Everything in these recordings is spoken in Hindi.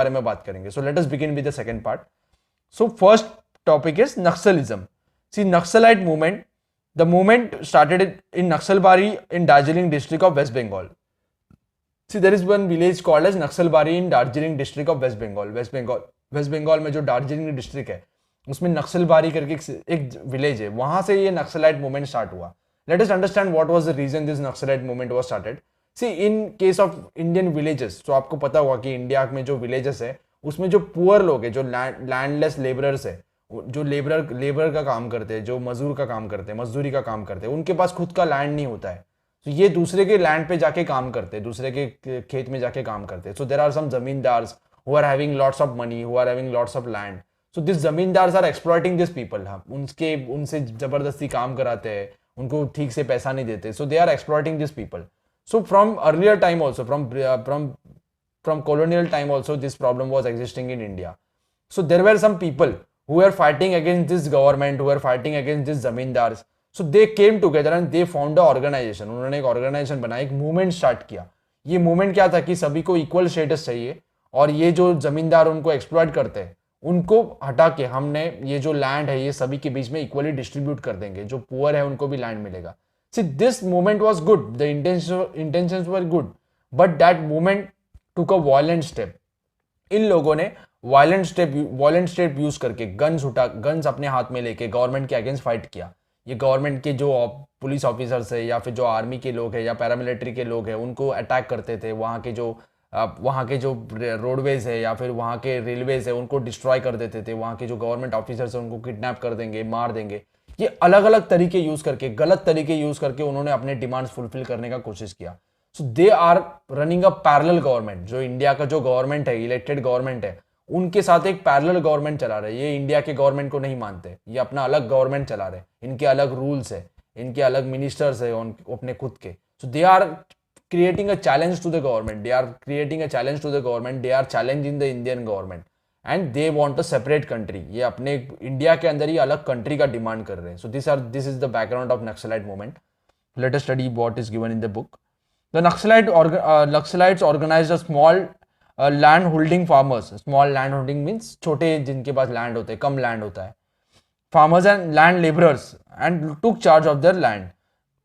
बारे में बात करेंगे. So let us begin with the second part. So first topic is naxalism. See naxalite movement, the movement started in Naxalbari in Darjeeling district of West Bengal. See, there is one village called as Naxalbari in Darjeeling district of West Bengal. West Bengal में जो दार्जिलिंग डिस्ट्रिक्ट है उसमें नक्सलबारी करके एक विलेज है, वहां से ये नक्सलाइट मूवमेंट स्टार्ट हुआ. Let us understand what was the reason this naxalite movement was started. See in case of Indian villages, तो आपको पता होगा कि इंडिया में जो विलेजेस है उसमें जो पुअर लोग है, जो लैंडलेस लेबरर्स है, जो लेबर का काम करते हैं, जो मजदूर का काम करते हैं, मजदूरी का काम करते हैं, उनके पास खुद का लैंड नहीं होता है. तो ये दूसरे के लैंड पे जाके काम करते हैं, दूसरे के खेत में जाके काम करते हैं. So there are some zamindars who are having lots of money, who are having lots of land. So this zamindars are exploiting this people. उनसे जबरदस्ती काम कराते हैं, उनको ठीक से पैसा नहीं देते. So they are exploiting this people. So from earlier time also, from colonial time also, this problem was existing in India. So there were some people who were fighting against this government, who were fighting against these zamindars. So they came together and they formed a organization. उन्होंने एक ऑर्गेनाइजेशन बनाया, एक मूवमेंट स्टार्ट किया. ये मूवमेंट क्या था कि सभी को इक्वल स्टेटस चाहिए और ये जो जमींदार उनको एक्सप्लॉइट करते हैं उनको हटा के हमने ये जो लैंड है ये सभी के बीच में इक्वली डिस्ट्रीब्यूट कर देंगे. जो पुअर है उनको भी लैंड मिलेगा. See this movement was good, the intentions were good, but that movement took a violent step. इन लोगों ने वायलेंट स्टेप यूज करके गन्स अपने हाथ में लेके गवर्नमेंट के अगेंस्ट फाइट किया. ये गवर्नमेंट के जो पुलिस ऑफिसर्स है या फिर जो आर्मी के लोग हैं या पैरामिलिट्री के लोग हैं उनको अटैक करते थे. वहाँ के जो रोडवेज है या फिर वहाँ के रेलवेज है उनको डिस्ट्रॉय कर देते थे. वहाँ के जो गवर्नमेंट ऑफिसर्स है उनको किडनैप कर देंगे, मार देंगे. ये अलग अलग तरीके यूज करके, गलत तरीके यूज करके उन्होंने अपने डिमांड्स फुलफिल करने का कोशिश किया. So they are running a parallel government. जो इंडिया का जो गवर्नमेंट है, इलेक्टेड गवर्नमेंट है, उनके साथ एक पैरेलल गवर्नमेंट चला रहे. ये इंडिया के गवर्नमेंट को नहीं मानते, ये अपना अलग गवर्नमेंट चला रहे. इनके अलग रूल्स है, इनके अलग मिनिस्टर्स है अपने खुद के. So they are creating a challenge to the government. They are creating a challenge to the government. They are challenging the Indian government and they want a separate country. ये अपने इंडिया के अंदर ही अलग कंट्री का डिमांड कर रहे हैं. So this is the background of Naxalite movement. Let us study what is given in the book. The Naxalites organized a small land holding farmers. Small land holding means छोटे जिनके पास लैंड होते हैं, कम लैंड होता है. Farmers and land laborers and took charge of their land.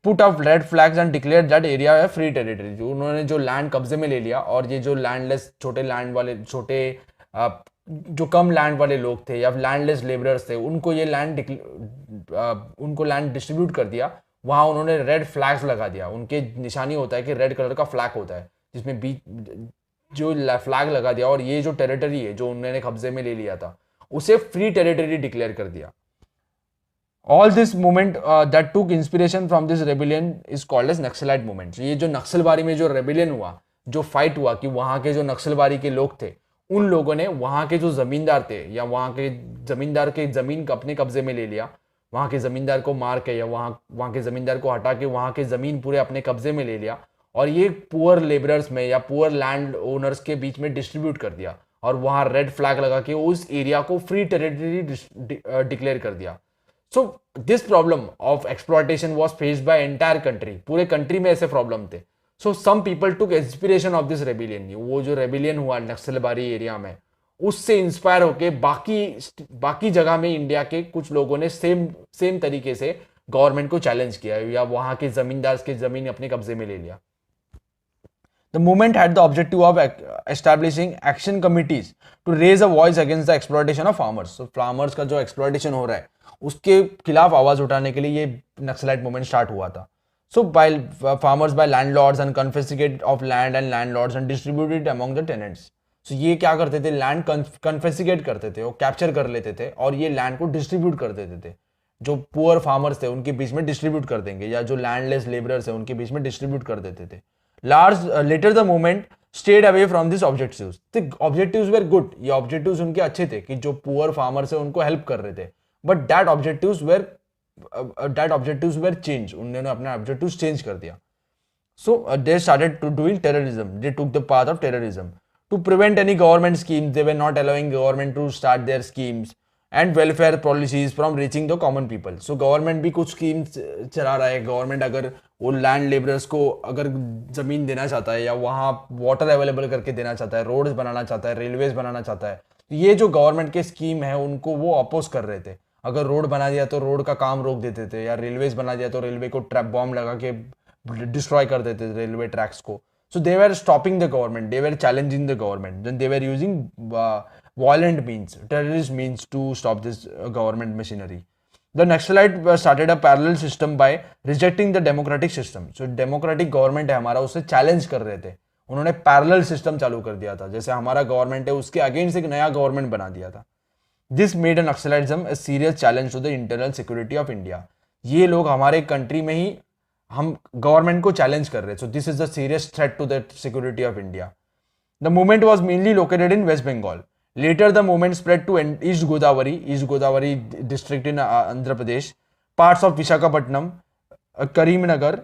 Put up red flags and declared that area a free territory. जो उन्होंने जो लैंड कब्जे में ले लिया और ये जो लैंडलेस छोटे लैंड वाले जो कम लैंड वाले लोग थे या लैंडलेस लेबरर्स थे उनको ये उनको लैंड डिस्ट्रीब्यूट कर दिया. वहाँ उन्होंने रेड फ्लैग्स लगा दिया. उनके निशानी होता है कि रेड कलर का फ्लैग होता है जिसमें बीच जो फ्लैग लगा दिया और ये जो टेरिटरी है जो उन्होंने कब्जे में ले लिया था उसे फ्री टेरिटरी डिक्लेयर कर दिया. All this movement that took inspiration from this rebellion is called as Naxalite movement. ये जो नक्सलबारी में जो रेबिलियन हुआ, जो फाइट हुआ कि वहाँ के जो नक्सलबारी के लोग थे उन लोगों ने वहाँ के जो जमींदार थे या वहाँ के जमींदार के जमीन अपने कब्जे में ले लिया, वहाँ के जमींदार को मार के या वहाँ के जमींदार को हटा के वहाँ के जमीन पूरे अपने कब्जे में ले लिया और ये पुअर लेबरर्स में या पुअर लैंड ओनर्स के बीच में डिस्ट्रीब्यूट कर दिया और वहाँ रेड फ्लैग लगा के उस एरिया को फ्री टेरिटरी डिक्लेयर कर दिया. So this problem of exploitation was faced by entire country. पूरे कंट्री में ऐसे प्रॉब्लम थे. So some people took inspiration of this rebellion. वो जो रेबिलियन हुआ नक्सलबारी एरिया में उससे इंस्पायर होके बाकी जगह में इंडिया के कुछ लोगों ने सेम तरीके से गवर्नमेंट को चैलेंज किया या वहां के जमींदार के जमीन अपने कब्जे में ले लिया. The movement had the objective of establishing action committees to raise a voice against the exploitation of farmers. So farmers का जो exploitation हो रहा है उसके खिलाफ आवाज उठाने के लिए ये नक्सलाइट मूवमेंट स्टार्ट हुआ था. So by farmers by landlords and confiscate of land and landlords and distributed among the tenants. So ये क्या करते थे, लैंड कन्फेसिकेट करते थे, वो कैप्चर कर लेते थे और ये लैंड को डिस्ट्रीब्यूट कर देते थे. जो पुअर फार्मर्स थे उनके बीच में डिस्ट्रीब्यूट कर देंगे या जो लैंडलेस लेबरर्स है उनके बीच में डिस्ट्रीब्यूट कर देते थे. Later the movement stayed away from these objectives. The objectives were good. ये objectives उनके अच्छे थे कि जो पुअर फार्मर्स है उनको हेल्प कर रहे थे. But that objectives were changed. उन्होंने अपने objectives change कर दिया. So they started to doing terrorism. They took the path of terrorism. To prevent any government schemes, they were not allowing government to start their schemes. And welfare policies from reaching the common people. So government भी कुछ स्कीम्स चला रहा है. गवर्नमेंट अगर वो लैंड लेबरर्स को अगर जमीन देना चाहता है या वहाँ वाटर अवेलेबल करके देना चाहता है, रोड्स बनाना चाहता है, रेलवेज बनाना चाहता है, तो ये जो गवर्नमेंट के स्कीम है उनको वो अपोज कर रहे थे. अगर रोड बना दिया तो रोड का काम रोक देते थे, या रेलवेज बना दिया तो रेलवे को ट्रैप बॉम्ब लगा के डिस्ट्रॉय कर देते थे रेलवे ट्रैक्स को. So they were stopping the government, they were challenging the government, then they were using violent means, terrorist means to stop this government machinery. The Naxalite started a parallel system by rejecting the democratic system. So democratic government है हमारा, उससे challenge कर रहे थे. उन्होंने parallel system चालू कर दिया था. जैसे हमारा गवर्नमेंट है उसके अगेंस्ट एक नया गवर्नमेंट बना दिया था. This made a Naxalism a serious challenge to the internal security of India. ये लोग हमारे कंट्री में ही हम गवर्नमेंट को चैलेंज कर रहे हैं. So this is the serious threat to the security of India. The movement was mainly located in West Bengal. Later the movement spread to East Godavari district in Andhra Pradesh, parts of Visakhapatnam, Karimnagar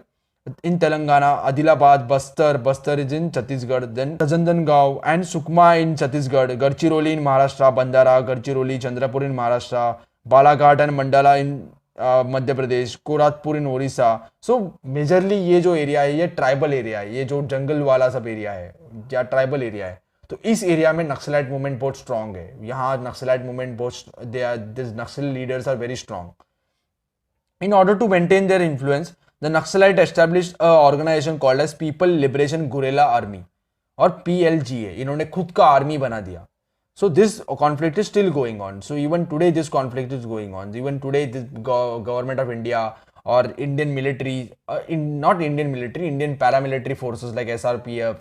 in Telangana, Adilabad, Bastar is in Chhattisgarh, then Rajandanggaon and Sukma in Chhattisgarh, Gadchiroli in Maharashtra, Bandara, Gadchiroli, Chandrapur in Maharashtra, Balaghat and Mandala in Madhya Pradesh, Koraput in Odisha. So majorly ये जो एरिया है ये ट्राइबल एरिया है, ये जो जंगल वाला सब एरिया है या ट्राइबल एरिया है. तो इस एरिया में नक्सलाइट मूवमेंट बहुत स्ट्रांग है. यहाँ नक्सलाइट मूवमेंट बहुत, they are, this Naxal leaders are very strong. In order to maintain their influence, the Naxalite established a organisation called as people liberation guerrilla army, और PLGA. इन्होंने खुद का आर्मी बना दिया. So this conflict is still going on. So even today this conflict is going on. Even today this government of India or Indian military, not Indian military, Indian paramilitary forces like SRPF,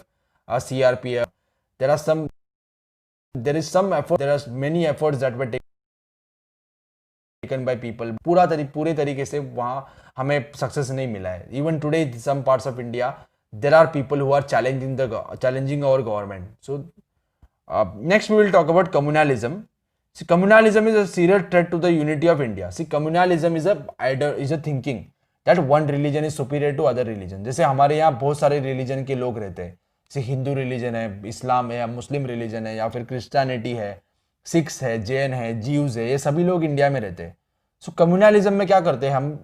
CRPF, there is some effort, there are many efforts that were taken by people. पूरे तरीके से वहाँ हमें सक्सेस नहीं मिला है. Even today some parts of India there are people who are challenging our government. So next we will talk about communalism. See, communalism is a serious threat to the unity of India. See, communalism is a thinking that one religion is superior to other religion. जैसे हमारे यहाँ बहुत सारे रिलीजन के लोग रहते हैं. जैसे हिंदू रिलीजन है, इस्लाम है, या मुस्लिम रिलीजन है, या फिर क्रिश्चियनिटी है, सिख्स है, जैन है, जीव्स है, ये सभी लोग इंडिया में रहते हैं. सो कम्युनलिज्म में क्या करते हैं, हम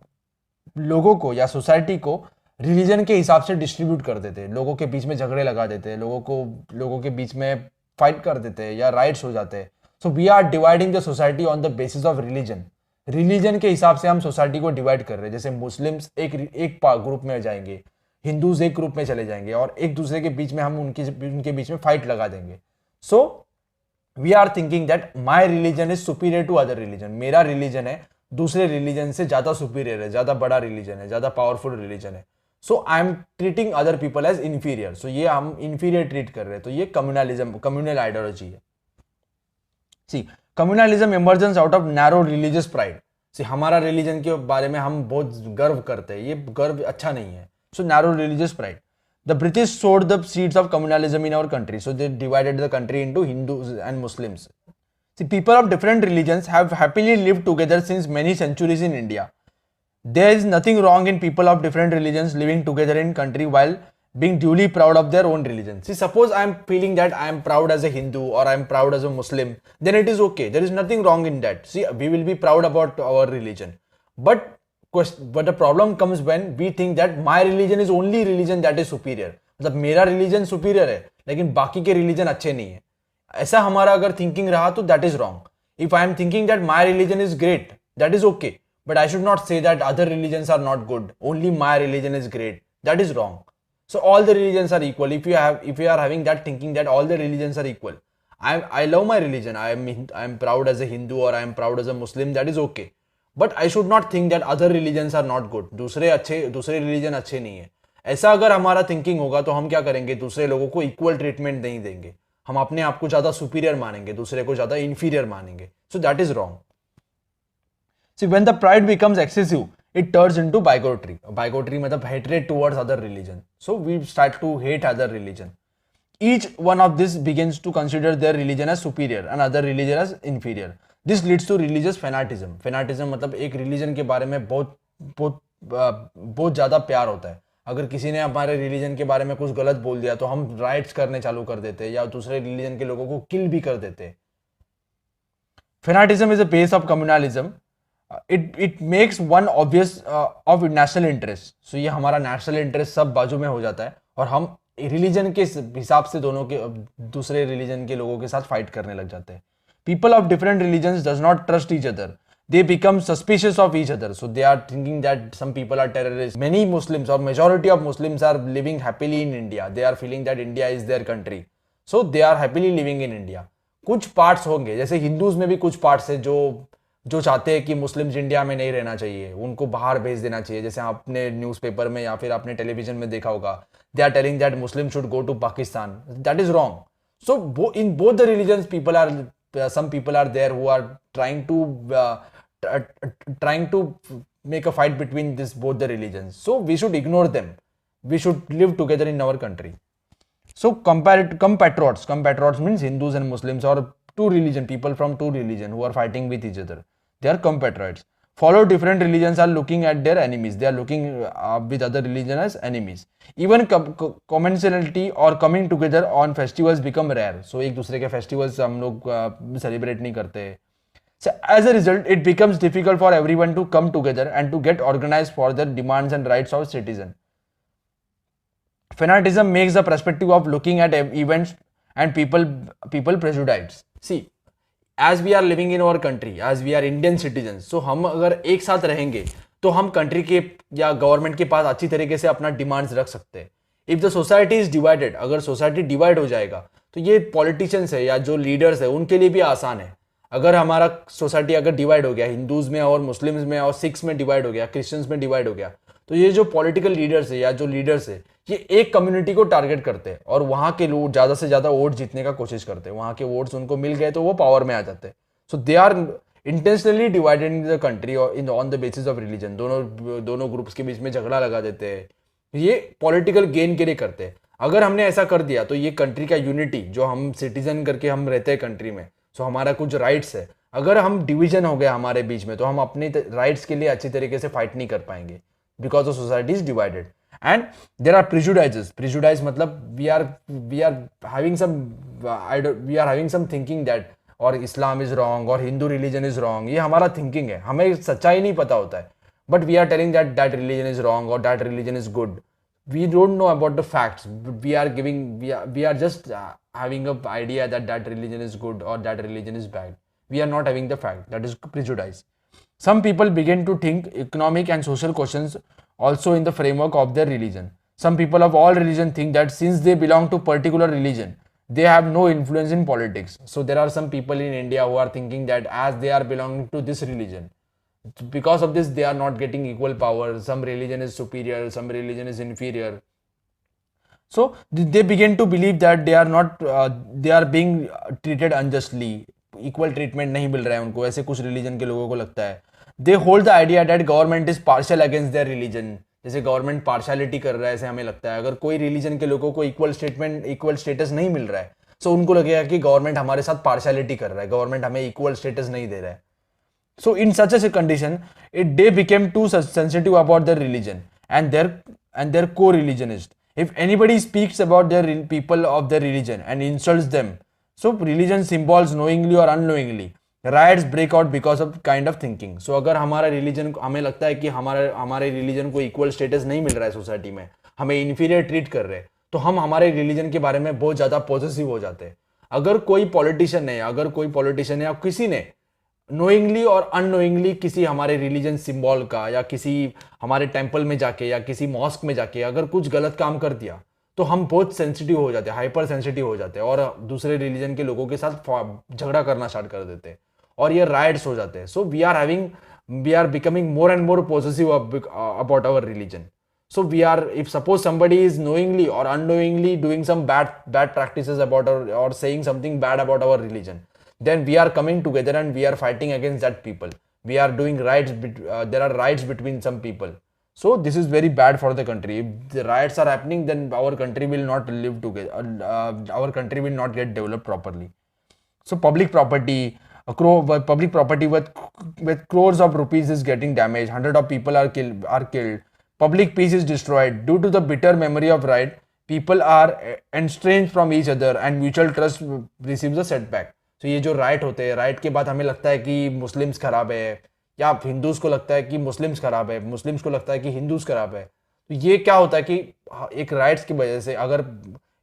लोगों को या सोसाइटी को रिलीजन के हिसाब से डिस्ट्रीब्यूट कर देते हैं. लोगों के बीच में झगड़े लगा देते हैं, लोगों के बीच में फाइट कर देते हैं या राइट्स हो जाते हैं. So we are dividing the society on the basis of religion के हिसाब से हम सोसाइटी को डिवाइड कर रहे हैं. जैसे मुस्लिम्स एक ग्रुप में जाएंगे, हिंदूज एक ग्रुप में चले जाएंगे, और एक दूसरे के बीच में हम उनके बीच में फाइट लगा देंगे. So we are thinking that my religion is superior to other religion. मेरा रिलीजन है दूसरे रिलीजन से ज्यादा सुपीरियर है, ज्यादा बड़ा रिलीजन है, ज्यादा पावरफुल रिलीजन है. So I am treating other people as inferior. So ये हम इंफीरियर ट्रीट कर रहे हैं. तो ये कम्युनल आइडियोलॉजी है. See, communalism emergence out of narrow religious pride. See, हमारा रिलीजन के बारे में हम बहुत गर्व करते हैं, ये गर्व अच्छा नहीं है. So narrow religious pride. The British sowed the seeds of communalism in our country. So they divided the country into Hindus and Muslims. See, people of different religions have happily lived together since many centuries in India. There is nothing wrong in people of different religions living together in country while being duly proud of their own religion. See, suppose I am feeling that I am proud as a Hindu or I am proud as a Muslim, then it is okay. There is nothing wrong in that. See, we will be proud about our religion. But the problem comes when we think that my religion is only religion that is superior. मतलब मेरा religion superior है, लेकिन बाकी के religion अच्छे नहीं है. ऐसा हमारा अगर thinking रहा तो that is wrong. If I am thinking that my religion is great, that is okay. But I should not say that other religions are not good. Only my religion is great. That is wrong. So all the religions are equal. If you are having that thinking that all the religions are equal, I love my religion. I am proud as a Hindu or I am proud as a Muslim. That is okay. But I should not think that other religions are not good. दूसरे religion अच्छे नहीं है. ऐसा अगर हमारा thinking होगा तो हम क्या करेंगे, दूसरे लोगों को equal treatment नहीं देंगे. हम अपने आप को ज्यादा superior मानेंगे, दूसरे को ज्यादा inferior मानेंगे. So that is wrong. See, when the pride becomes excessive, it turns into bigotry. Bigotry मतलब hatred towards other religion. So we start to hate other religion. Each one of this begins to consider their religion as superior and other religion as inferior. This leads to religious fanaticism. Fanaticism मतलब एक religion के बारे में बहुत ज़्यादा प्यार होता है. अगर किसी ने हमारे रिलीजन के बारे में कुछ गलत बोल दिया तो हम राइट्स करने चालू कर देते हैं या दूसरे रिलीजन के लोगों को किल भी कर देते हैं. Fanatism is a base of communalism. It makes one obvious of national interest. So ये हमारा national interest सब बाजू में हो जाता है और हम रिलीजन के हिसाब से दोनों के दूसरे रिलीजन के लोगों के साथ फाइट करने लग जाते हैं. People of different religions does not trust each other. They become suspicious of each other. So they are thinking that some people are terrorists. Many Muslims or majority of Muslims are living happily in India. They are feeling that India is their country. So they are happily living in India. कुछ पार्ट्स होंगे, जैसे हिंदूज में भी कुछ पार्ट्स है जो चाहते हैं कि मुस्लिम्स इंडिया में नहीं रहना चाहिए, उनको बाहर भेज देना चाहिए. जैसे आपने न्यूज़पेपर में या फिर आपने टेलीविजन में देखा होगा, they are telling that Muslim should go to Pakistan. That is wrong. So in both the religions people are, some people are there who are trying to make a fight between both the religions. So we should ignore them. We should live together in our country. So compatriots means Hindus and Muslims, or people from two religion who are fighting with each other. They are compatriots. Follow different religions are looking at their enemies. They are looking with other religion as enemies. Even commensality or coming together on festivals become rare. So एक दूसरे के festivals हम लोग celebrate नहीं करते. So as a result, it becomes difficult for everyone to come together and to get organized for the demands and rights of citizens. Fanatism makes the perspective of looking at events and people prejudice. See, as we are living in our country, as we are Indian citizens, so हम अगर एक साथ रहेंगे तो हम कंट्री के या गवर्नमेंट के पास अच्छी तरीके से अपना डिमांड्स रख सकते हैं. If the society is divided, अगर सोसाइटी डिवाइड हो जाएगा तो ये पॉलिटिशियंस है या जो लीडर्स है उनके लिए भी आसान है. अगर हमारा सोसाइटी अगर डिवाइड हो गया, हिंदूज में और मुस्लिम्स में और सिख्स में डिवाइड हो गया, क्रिश्चियंस में डिवाइड हो गया, तो ये जो पॉलिटिकल लीडर्स है या जो लीडर्स है ये एक कम्युनिटी को टारगेट करते हैं और वहां के लोग ज्यादा से ज्यादा वोट जीतने का कोशिश करते हैं. वहां के वोट्स उनको मिल गए तो वो पावर में आ जाते हैं. So they are intentionally divided the country in on the basis of religion. दोनों ग्रुप्स के बीच में झगड़ा लगा देते हैं. ये पॉलिटिकल गेन के लिए करते हैं. अगर हमने ऐसा कर दिया तो ये कंट्री का यूनिटी जो हम सिटीजन करके हम रहते हैं कंट्री में, सो हमारा कुछ राइट्स है, अगर हम डिवीजन हो गया हमारे बीच में तो हम अपने राइट्स के लिए अच्छी तरीके से फाइट नहीं कर पाएंगे because the society is divided. And there are prejudices. Prejudice मतलब we are having some thinking that और Islam is wrong और Hindu religion is wrong. ये हमारा thinking है, हमें सच्चाई नहीं पता होता है. But we are telling that religion is wrong or that religion is good. We don't know about the facts. We are just having an idea that religion is good or that religion is bad. We are not having the fact. That is prejudice. Some people begin to think economic and social questions also in the framework of their religion. Some people of all religion think that since they belong to particular religion, they have no influence in politics. So there are some people in India who are thinking that as they are belonging to this religion, because of this they are not getting equal power. Some religion is superior, some religion is inferior. So they begin to believe that they are being treated unjustly. Equal treatment नहीं मिल रहा है उनको, ऐसे कुछ religion के लोगों को लगता है. They hold the idea that government is partial against their religion. जैसे गवर्नमेंट पार्शियलिटी कर रहा है ऐसे हमें लगता है. अगर कोई रिलीजन के लोगों को इक्वल स्टेटस नहीं मिल रहा है तो उनको लगेगा कि गवर्नमेंट हमारे साथ पार्शियलिटी कर रहा है, गवर्नमेंट हमें इक्वल स्टेटस नहीं दे रहा है. So in such a condition they became too sensitive about their religion and their co-religionists. If anybody speaks about their people of their religion and insults them, so religion symbols knowingly or unknowingly, riots break out because of kind of thinking. So अगर हमारा रिलीजन, हमें लगता है कि हमारे रिलीजन को इक्वल स्टेटस नहीं मिल रहा है सोसाइटी में, हमें इन्फीरियर ट्रीट कर रहे हैं, तो हम हमारे रिलीजन के बारे में बहुत ज़्यादा पॉजिटिव हो जाते हैं. अगर कोई पॉलिटिशियन या किसी ने नोइंगली और अननोइंगली किसी हमारे रिलीजन सिंबल का या किसी हमारे टेम्पल में जाके या किसी मॉस्क में जाके अगर कुछ गलत काम कर दिया तो हम बहुत सेंसिटिव हो जाते हैं, हाइपर सेंसिटिव हो जाते हैं और दूसरे रिलीजन के लोगों के साथ झगड़ा करना स्टार्ट कर देते हैं और ये राइट्स हो जाते हैं. So we are becoming more and more positive about our religion. So if suppose somebody is knowingly or unknowingly doing some bad practices about or saying something bad about our religion, then we are coming together and we are fighting against that people. We are doing riots. There are riots between some people. So this is very bad for the country. If the riots are happening, then our country will not live together. Our country will not get developed properly. So public property with crores of rupees is getting damaged. Hundreds of people are killed. Public peace is destroyed. Due to the bitter memory of riot, people are estranged from each other and mutual trust receives a setback. तो ये जो राइट होते हैं, राइट के बाद हमें लगता है कि मुस्लिम्स खराब है, या हिंदूज को लगता है कि मुस्लिम्स खराब है, मुस्लिम्स को लगता है कि हिंदूज खराब है। तो ये क्या होता है कि एक राइट्स की वजह से अगर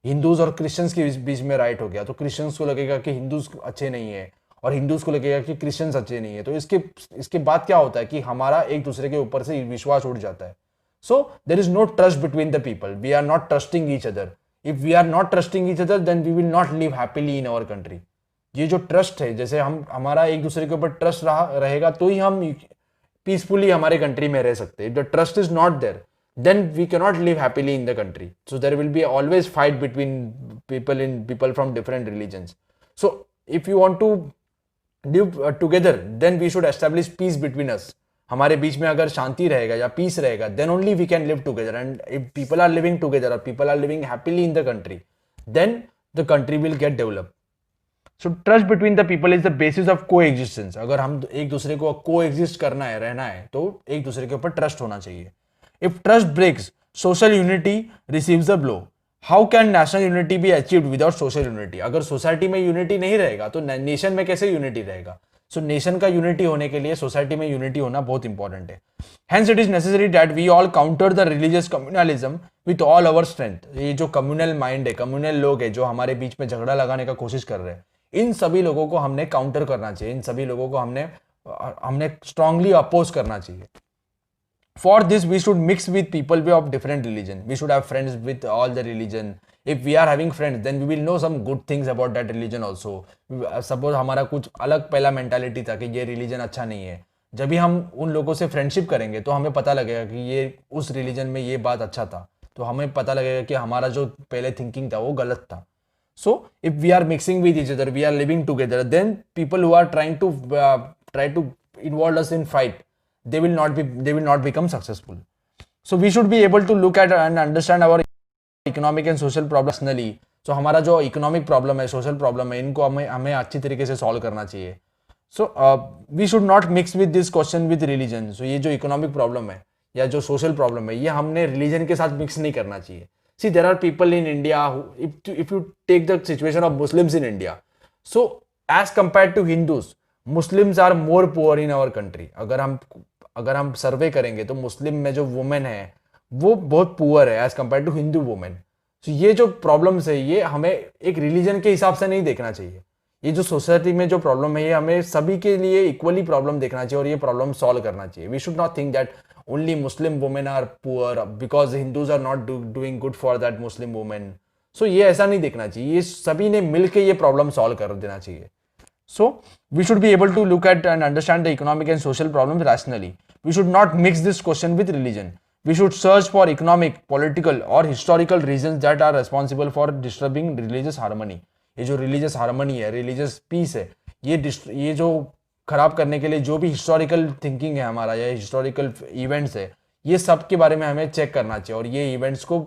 हिंदूज और क्रिश्चियंस के बीच में राइट हो गया तो क्रिश्चियंस को लगेगा कि हिंदूज अच्छे नहीं है, और हिंदूज को लगेगा कि क्रिश्चियंस अच्छे नहीं है। तो इसके बाद क्या होता है कि हमारा एक दूसरे के ऊपर से विश्वास उठ जाता है। So there is no trust between the people, we are not trusting each other. If we are not trusting each other then we will not live happily in our country. ये जो ट्रस्ट है, जैसे हमारा एक दूसरे के ऊपर ट्रस्ट रहेगा तो ही हम पीसफुली हमारे कंट्री में रह सकते हैं। If the trust is not there then we cannot live happily in the country. So there will be always fight between people from different religions. So if you want to live together, then we should establish peace between us. हमारे बीच में अगर शांति रहेगा या पीस रहेगा, then only we can live together. And if people are living together or people are living happily in the country, then the country will get developed. So trust between the people is the basis of coexistence. अगर हम एक दूसरे को coexist करना है, रहना है, तो एक दूसरे के ऊपर ट्रस्ट होना चाहिए. If trust breaks, social unity receives a blow. How can national unity be achieved without social unity? अगर सोसाइटी में यूनिटी नहीं रहेगा तो नेशन में कैसे यूनिटी रहेगा? सो नेशन का यूनिटी होने के लिए सोसाइटी में यूनिटी होना बहुत इंपॉर्टेंट है. Hence it is necessary that we all counter the religious communalism with all our strength. ये जो कम्युनल माइंड है, कम्युनल लोग है जो हमारे बीच में झगड़ा लगाने का कोशिश कर रहे हैं, इन सभी लोगों को हमने काउंटर करना चाहिए. इन सभी लोगों को हमने स्ट्रांगली अपोज करना चाहिए. For this, we should mix with people of different religion. We should have friends with all the religion. If we are having friends, then we will know some good things about that religion also. Suppose हमारा कुछ अलग पहला मेंटालिटी था कि ये रिलीजन अच्छा नहीं है, जब भी हम उन लोगों से फ्रेंडशिप करेंगे तो हमें पता लगेगा कि ये उस रिलीजन में ये बात अच्छा था, तो हमें पता लगेगा कि हमारा जो पहले थिंकिंग था वो गलत था. So if we are mixing with each other, we are living together, then people who are trying to involve us in fight, they will not become successful. So we should be able to look at and understand our economic and social problems personally. So हमारा जो इकोनॉमिक प्रॉब्लम है, सोशल प्रॉब्लम है, इनको हमें अच्छी तरीके से सॉल्व करना चाहिए. So we should not mix with this question with religion. So ये जो इकोनॉमिक प्रॉब्लम है या जो सोशल प्रॉब्लम है, ये हमने रिलीजन के साथ मिक्स नहीं करना चाहिए. See, there are people in India who, if you take the situation of Muslims in India, so as compared to Hindus, Muslims are more poor in our country. अगर हम सर्वे करेंगे तो मुस्लिम में जो वुमेन है वो बहुत पुअर है as compare to Hindu women. तो ये जो प्रॉब्लम्स है ये हमें एक रिलीजन के हिसाब से नहीं देखना चाहिए. ये जो सोसाइटी में जो प्रॉब्लम है ये हमें सभी के लिए इक्वली प्रॉब्लम देखना चाहिए और ये प्रॉब्लम सॉल्व करना चाहिए. We should not think that only Muslim women are poor because Hindus are not doing good for that Muslim women. So ये ऐसा नहीं देखना चाहिए, ये सभी ने मिलके ये प्रॉब्लम सॉल्व कर देना चाहिए. So we should be able to look at and understand the economic and social problems rationally. We should not mix this question with religion. We should search for economic, political or historical reasons that are responsible for disturbing religious harmony. ये जो religious harmony है, religious peace है, ये जो खराब करने के लिए जो भी हिस्टोरिकल थिंकिंग है हमारा या हिस्टोरिकल इवेंट्स है, ये सब के बारे में हमें चेक करना चाहिए और ये इवेंट्स को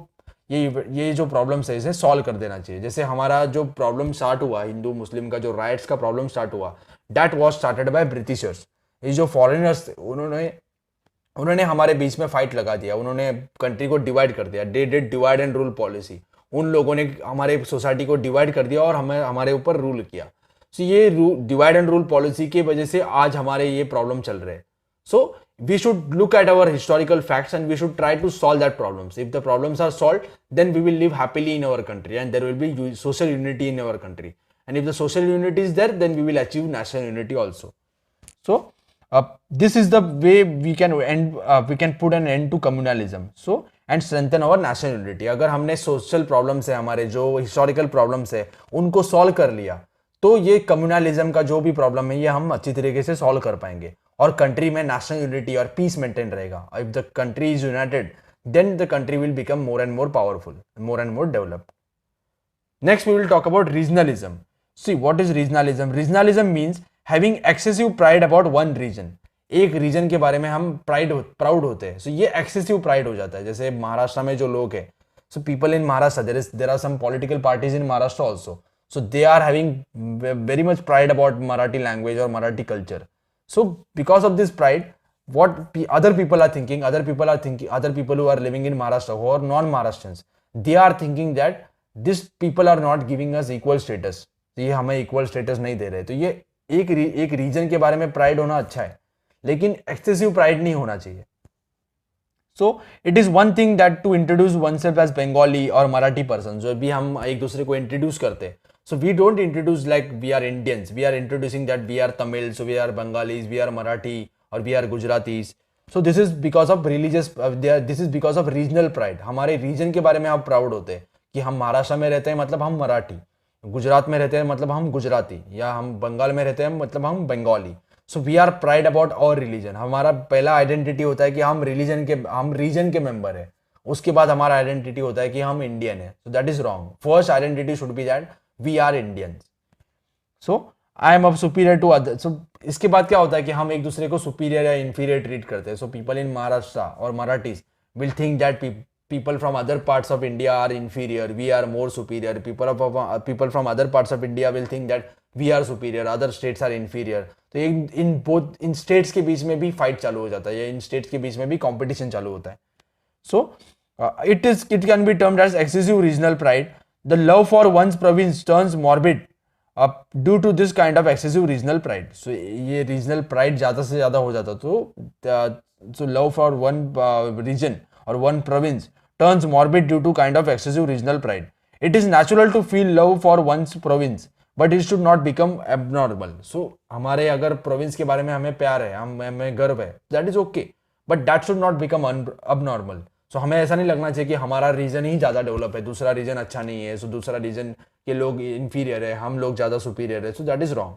ये जो प्रॉब्लम्स है इसे सॉल्व कर देना चाहिए. जैसे हमारा जो प्रॉब्लम स्टार्ट हुआ, हिंदू मुस्लिम का जो राइट्स का प्रॉब्लम स्टार्ट हुआ, that was started by Britishers. ये जो फॉरेनर्स उन्होंने हमारे बीच में फाइट लगा दिया, उन्होंने कंट्री को डिवाइड कर दिया. They did divide and rule policy. उन लोगों ने हमारे सोसाइटी को डिवाइड कर दिया और हमारे ऊपर रूल किया. सो ये डिवाइड एंड रूल पॉलिसी की वजह से आज हमारे ये प्रॉब्लम चल रहे हैं. So we should look at our historical facts and we should try to solve that problems. If the problems are solve then we will live happily in our country and there will be social unity in our country. And if the social unity is there then we will achieve national unity also. So this is the way we can put an end to communalism and strengthen our national unity. अगर हमने सोशल प्रॉब्लम्स है, हमारे जो हिस्टोरिकल प्रॉब्लम्स है, उनको सॉल्व कर लिया तो ये कम्युनलिज्म का जो भी प्रॉब्लम है ये हम अच्छी तरीके से सॉल्व कर पाएंगे और कंट्री में नेशनल यूनिटी और पीस मेंटेन रहेगा. If the country is united then the country will become more and more powerful, more and more developed. Next we will talk about regionalism. See what is regionalism? Regionalism means having excessive pride about one region. एक रीजन के बारे में हम प्राउड होते हैं. सो ये एक्सेसिव प्राइड हो जाता है. जैसे महाराष्ट्र में जो लोग हैं, so people in Maharashtra, there are some political parties in Maharashtra also. So they are having very much pride about Marathi language or Marathi culture. So because of this pride, what other people are thinking, other people who are living in Maharashtra, who are non-Maharashtrians, they are thinking that these people are not giving us equal status. तो ये हमें इक्वल स्टेटस नहीं दे रहे। तो ये एक रीजन के बारे में प्राइड होना अच्छा है, लेकिन एक्सेसिव प्राइड नहीं होना चाहिए। So it is one thing that to introduce oneself as Bengali और मराठी पर्सन, जो भी हम एक दूसरे को इंट्रोड्यूस करते हैं, so we don't introduce like we are Indians, we are introducing that we are Tamil, so we are Bengalis, we are Marathi और we are Gujaratis. So this is because of religious, this is because of regional pride. हमारे रीजन के बारे में आप प्राउड होते हैं कि हम महाराष्ट्र में रहते हैं मतलब हम मराठी, गुजरात में रहते हैं मतलब हम गुजराती, या हम बंगाल में रहते हैं मतलब हम Bengali. So we are pride about our religion. हमारा पहला आइडेंटिटी होता है कि हम रीजन के मेंबर है, उसके बाद हमारा आइडेंटिटी होता है कि हम इंडियन है। So that is wrong. First identity should be that we are Indians. So I am अब सुपीरियर टू अदर। सो इसके बाद क्या होता है कि हम एक दूसरे को सुपीरियर या इंफीरियर ट्रीट करते हैं। सो पीपल इन महाराष्ट्र और Marathis will think that people from other parts of India are inferior, we are more superior. People from other parts of India will think that we are superior, other states are inferior. तो इन states के बीच में भी fight चालू हो जाता है, या इन states के बीच में भी competition चालू होता है। So it can be termed as excessive regional pride. The love for one's province turns morbid due to this kind of excessive regional pride. So ये regional pride ज़्यादा से ज़्यादा हो जाता, तो love for one region or one province turns morbid due to kind of excessive regional pride. It is natural to feel love for one's province, but it should not become abnormal. So हमारे अगर province के बारे में हमें प्यार है, हमें गर्व है, that is okay, but that should not become abnormal. So हमें ऐसा नहीं लगना चाहिए कि हमारा रीजन ही ज़्यादा डेवलप है, दूसरा रीजन अच्छा नहीं है, सो दूसरा रीजन के लोग इंफीरियर है, हम लोग ज़्यादा सुपीरियर है। So that is wrong.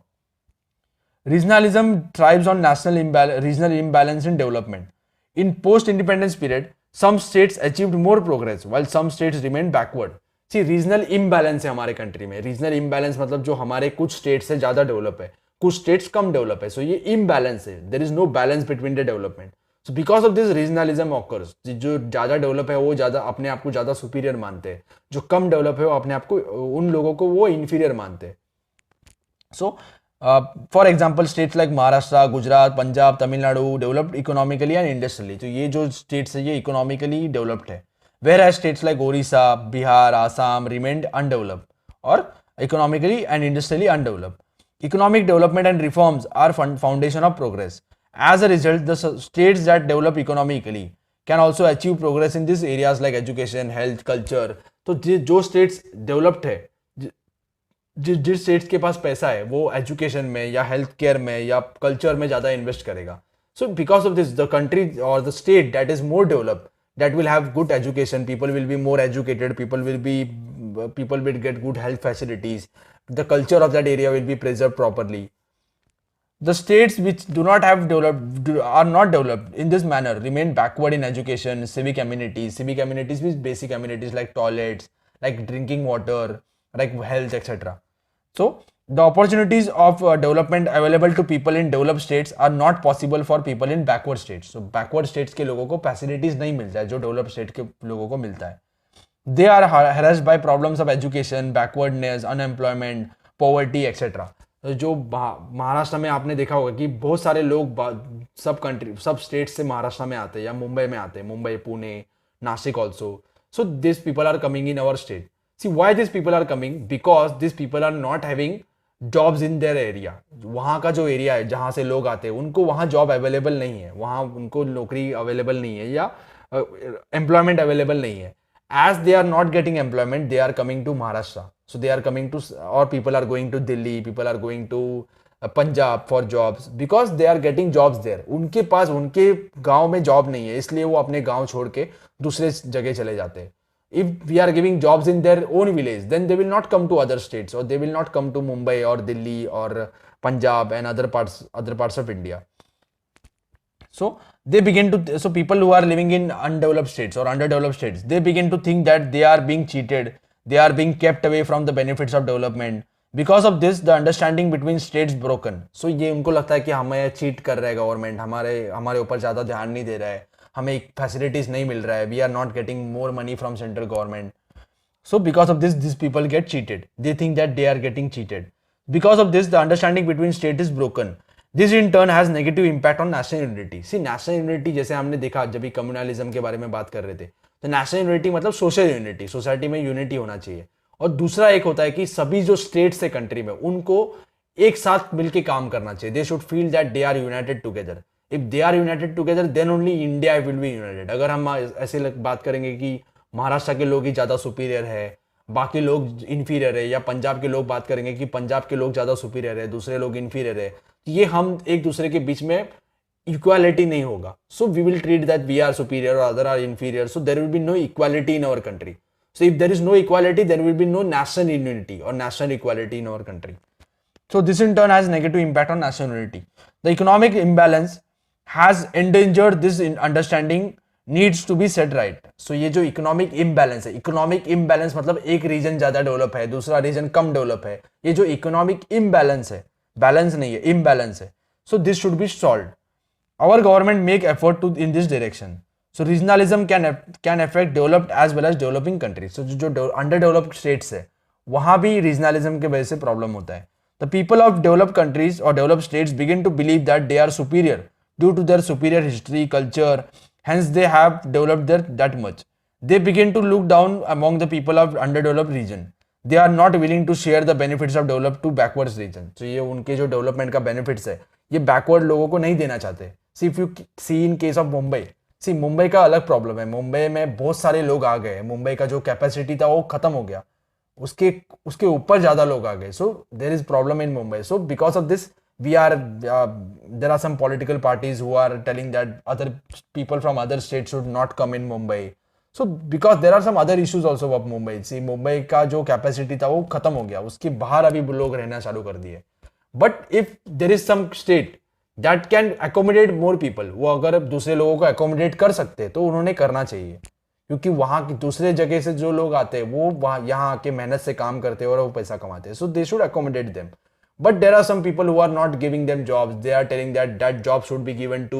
Regionalism thrives on regional imbalance in development. In post-independence period, some states achieved more progress while some states remained backward. See, regional imbalance है हमारे कंट्री में। रीजनल इम्बैलेंस मतलब जो हमारे कुछ स्टेट्स से ज्यादा डेवलप है, कुछ स्टेट्स कम डेवलप है। सो ये इम्बैलेंस है, there is no balance between the development. So because of this regionalism occurs. जो ज्यादा डेवलप है वो ज्यादा अपने आप को ज्यादा सुपीरियर मानते हैं, जो कम डेवलप है वो अपने आप को, उन लोगों को वो इंफीरियर मानते हैं। So for example states like Maharashtra, Gujarat, Punjab, Tamil Nadu developed economically and industrially. तो ये जो स्टेट्स है ये इकोनॉमिकली डेवलप्ड है। Whereas states like Odisha, Bihar, Assam remained undeveloped और economically and industrially undeveloped. Economic development and reforms are foundation of progress. As a result, the states that develop economically can also achieve progress in these areas like education, health, culture. तो जो states developed है, जिस states के पास पैसा है वो education में या health care में या culture में ज़्यादा invest करेगा. So because of this, the country or the state that is more developed, that will have good education, people will be more educated, people will get good health facilities, the culture of that area will be preserved properly. The states which do not have are not developed in this manner remain backward in education, civic amenities means basic amenities like toilets, like drinking water, like health, etc. So the opportunities of development available to people in developed states are not possible for people in backward states. So backward states के लोगों को facilities नहीं मिलता है जो developed state के लोगों को मिलता है. They are harassed by problems of education, backwardness, unemployment, poverty, etc. जो महाराष्ट्र में आपने देखा होगा कि बहुत सारे लोग सब स्टेट्स से महाराष्ट्र में आते हैं या मुंबई में आते हैं, Mumbai, Pune, Nashik also. So these people are coming in our state. See why these people are coming? Because these people are not having jobs in their area. वहाँ का जो एरिया है जहाँ से लोग आते हैं उनको वहाँ जॉब अवेलेबल नहीं है, वहाँ उनको नौकरी अवेलेबल नहीं है या एम्प्लॉयमेंट अवेलेबल नहीं है. As they are not getting employment, they are coming to Maharashtra. So they are coming to, or people are going to Delhi, people are going to Punjab for jobs because they are getting jobs there. उनके पास उनके गांव में जॉब नहीं है इसलिए वो अपने गांव छोड़ के दूसरे जगह चले जाते हैं. If we are giving jobs in their own village, then they will not come to other states or they will not come to Mumbai or Delhi or Punjab and other parts of India. So people who are living in undeveloped states or underdeveloped states, they begin to think that they are being cheated, they are being kept away from the benefits of development. Because of this, the understanding between states broken. So ये उनको लगता है कि हमें चीट कर रहा है गवर्नमेंट, हमारे ऊपर ज़्यादा ध्यान नहीं दे रहा है, हमें फैसिलिटीज नहीं मिल रहा है, we are not getting more money from central government. So because of this, these people get cheated. They think that they are getting cheated. Because of this, the understanding between states is broken. This in turn has negative impact on national unity. See, national unity जैसे हमने देखा जब भी कम्युनलिज्म के बारे में बात कर रहे थे, तो नेशनल यूनिटी मतलब सोशल यूनिटी, सोसाइटी में यूनिटी होना चाहिए. और दूसरा एक होता है कि सभी जो स्टेट्स है कंट्री में उनको एक साथ मिलके काम करना चाहिए. They should feel that they are united together. If they are united together then only India will be united. अगर हम ऐसे बात करेंगे कि महाराष्ट्र के लोग ही ज्यादा सुपीरियर है, बाकी लोग इन्फीरियर है, या पंजाब के लोग बात करेंगे कि पंजाब के लोग ज्यादा सुपीरियर है, दूसरे लोग इन्फीरियर है, ये हम एक दूसरे के बीच में इक्वालिटी नहीं होगा. So we will treat that we are superior और other are inferior. So there will be no equality in our country. So if there is no equality, there will be no national unity or national equality in our country. So this in turn has negative impact on national unity. The economic imbalance has endangered this understanding needs to be set right. So ये जो economic imbalance है, economic imbalance मतलब एक region ज़्यादा develop है, दूसरा region कम develop है. ये जो economic imbalance है, balance नहीं है, imbalance है. So this should be solved. Our government make effort to in this direction. So regionalism can affect developed as well as developing countries. So जो underdeveloped states है वहाँ भी regionalism के वजह से problem होता है. The people of developed countries or developed states begin to believe that they are superior due to their superior history, culture. Hence they have developed that much. They begin to look down among the people of underdeveloped region. They are not willing to share the benefits of developed to backwards region. So ये उनके जो development का benefits है ये backward लोगों को नहीं देना चाहते. See if you see in case of Mumbai. सी मुंबई का अलग प्रॉब्लम है. मुंबई में बहुत सारे लोग आ गए. मुंबई का जो कैपेसिटी था वो खत्म हो गया. उसके ऊपर ज्यादा लोग आ गए. So there is problem in Mumbai. So because of this we are there are some political parties who are telling that other people from other state should not come in Mumbai. So because there are some other issues also of Mumbai. See Mumbai का जो कैपेसिटी था वो खत्म हो गया. उसके बाहर अभी लोग रहना चालू कर दिए. But if there is some state that can accommodate more people, वो अगर दूसरे लोगों को अकोमोडेट कर सकते हैं तो उन्होंने करना चाहिए. क्योंकि वहां की दूसरे जगह से जो लोग आते हैं वो वहां यहाँ आके मेहनत से काम करते हैं और वो पैसा कमाते हैं. So they should accommodate them. But there are some people who are not giving them jobs. They are telling that job should be given to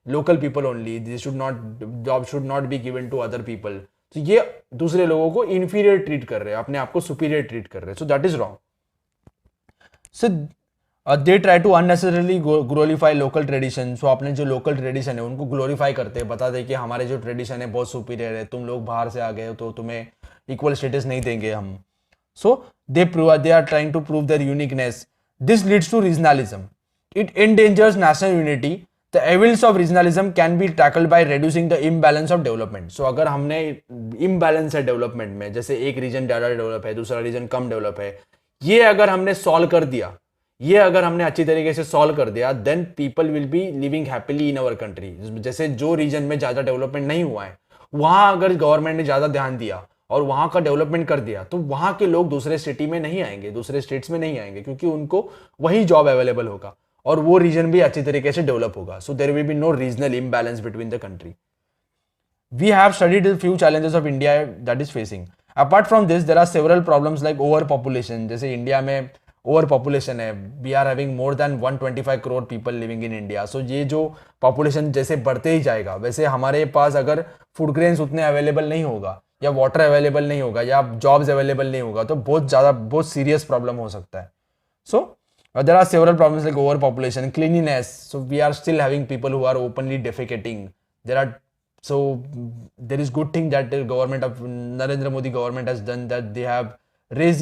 local people only. Job should not be given to other people. तो ये दूसरे लोगों को इन्फीरियर ट्रीट कर रहे हैं, अपने आप को सुपीरियर ट्रीट कर रहे हैं. So that is wrong. So they try to unnecessarily glorify local tradition. So अपने जो लोकल ट्रेडिशन है उनको ग्लोरीफाई करते हैं, बताते कि हमारे जो ट्रेडिशन है बहुत सुपीरियर है, तुम लोग बाहर से आ गए हो तो तुम्हें इक्वल स्टेटस नहीं देंगे हम. So they are trying to prove their uniqueness. This leads to regionalism. It endangers national unity. The evils of regionalism can be tackled by reducing the imbalance of development. So अगर हमने इम्बैलेंस है डेवलपमेंट में, जैसे एक रीजन ज़्यादा डेवलप है दूसरा रीजन कम डेवलप है, ये अगर हमने सॉल्व कर दिया, ये अगर हमने अच्छी तरीके से सॉल्व कर दिया, then people will be living happily in our country. जैसे जो रीजन में ज्यादा डेवलपमेंट नहीं हुआ है वहां अगर गवर्नमेंट ने ज्यादा ध्यान दिया और वहां का डेवलपमेंट कर दिया तो वहां के लोग दूसरे सिटी में नहीं आएंगे, दूसरे स्टेट्स में नहीं आएंगे, क्योंकि उनको वही जॉब अवेलेबल होगा और वो रीजन भी अच्छी तरीके से डेवलप होगा. So there will be no regional imbalance between the country. We have studied a few challenges of India that is facing. Apart from this, there are several problems like overpopulation. जैसे इंडिया में ओवर पॉपुलेशन है. We are having more than 125 crore people living in India. So ये जो पॉपुलेशन जैसे बढ़ते ही जाएगा वैसे हमारे पास अगर फूड ग्रेन्स उतने अवेलेबल नहीं होगा या वाटर अवेलेबल नहीं होगा या जॉब्स अवेलेबल नहीं होगा तो बहुत सीरियस प्रॉब्लम हो सकता है. So there are several problems like over population, cleanliness. So we are still having people who are openly defecating. So there is good thing that the government of Narendra Modi government has done, that they have raised